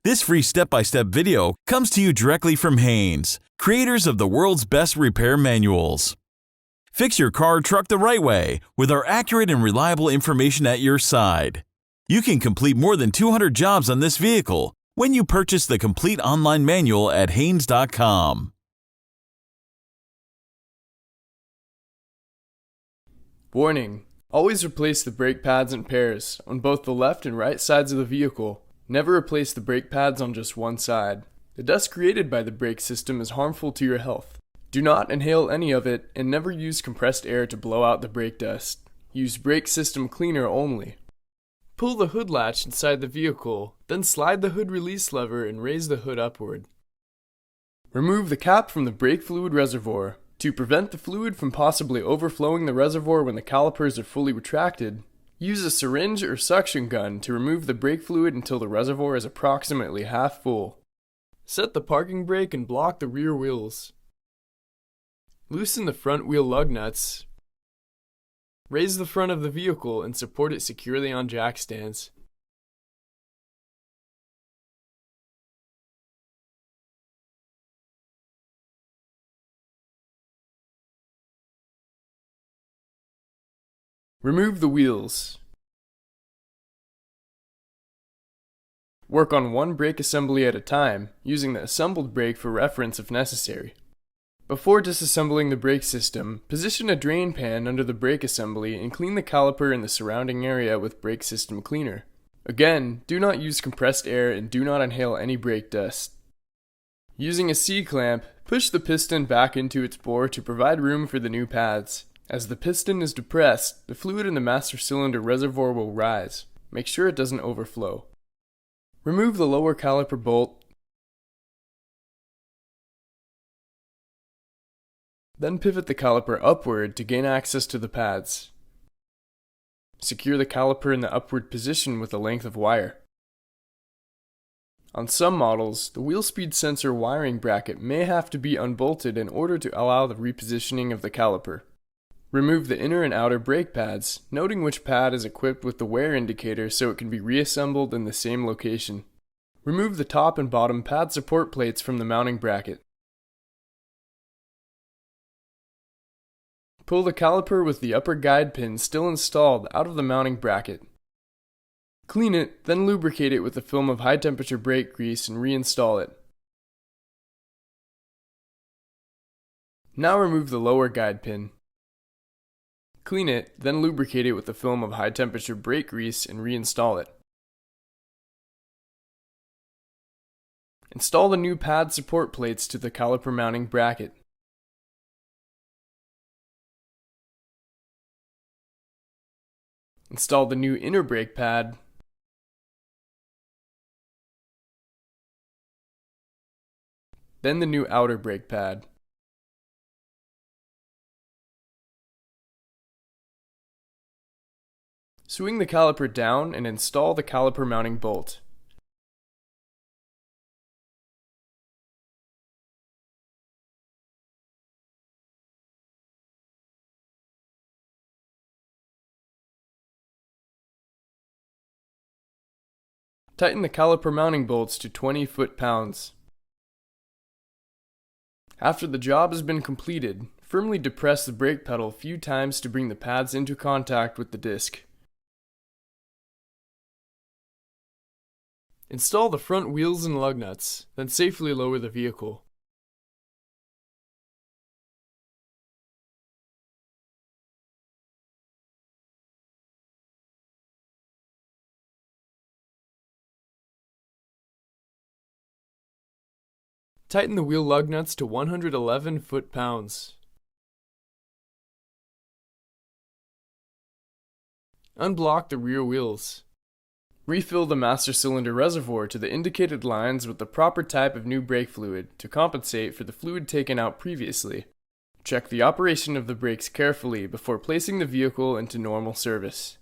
This free step-by-step video comes to you directly from Haynes, creators of the world's best repair manuals. Fix your car or truck the right way with our accurate and reliable information at your side. You can complete more than 200 jobs on this vehicle when you purchase the complete online manual at Haynes.com. Warning: always replace the brake pads in pairs on both the left and right sides of the vehicle. Never replace the brake pads on just one side. The dust created by the brake system is harmful to your health. Do not inhale any of it, and never use compressed air to blow out the brake dust. Use brake system cleaner only. Pull the hood latch inside the vehicle, then slide the hood release lever and raise the hood upward. Remove the cap from the brake fluid reservoir. To prevent the fluid from possibly overflowing the reservoir when the calipers are fully retracted, use a syringe or suction gun to remove the brake fluid until the reservoir is approximately half full. Set the parking brake and block the rear wheels. Loosen the front wheel lug nuts. Raise the front of the vehicle and support it securely on jack stands. Remove the wheels. Work on one brake assembly at a time, using the assembled brake for reference if necessary. Before disassembling the brake system, position a drain pan under the brake assembly and clean the caliper and the surrounding area with brake system cleaner. Again, do not use compressed air and do not inhale any brake dust. Using a C-clamp, push the piston back into its bore to provide room for the new pads. As the piston is depressed, the fluid in the master cylinder reservoir will rise. Make sure it doesn't overflow. Remove the lower caliper bolt, then pivot the caliper upward to gain access to the pads. Secure the caliper in the upward position with a length of wire. On some models, the wheel speed sensor wiring bracket may have to be unbolted in order to allow the repositioning of the caliper. Remove the inner and outer brake pads, noting which pad is equipped with the wear indicator so it can be reassembled in the same location. Remove the top and bottom pad support plates from the mounting bracket. Pull the caliper with the upper guide pin still installed out of the mounting bracket. Clean it, then lubricate it with a film of high-temperature brake grease and reinstall it. Now remove the lower guide pin. Clean it, then lubricate it with a film of high-temperature brake grease and reinstall it. Install the new pad support plates to the caliper mounting bracket. Install the new inner brake pad. Then the new outer brake pad. Swing the caliper down and install the caliper mounting bolt. Tighten the caliper mounting bolts to 20 foot-pounds. After the job has been completed, firmly depress the brake pedal a few times to bring the pads into contact with the disc. Install the front wheels and lug nuts, then safely lower the vehicle. Tighten the wheel lug nuts to 111 foot-pounds. Unblock the rear wheels. Refill the master cylinder reservoir to the indicated lines with the proper type of new brake fluid to compensate for the fluid taken out previously. Check the operation of the brakes carefully before placing the vehicle into normal service.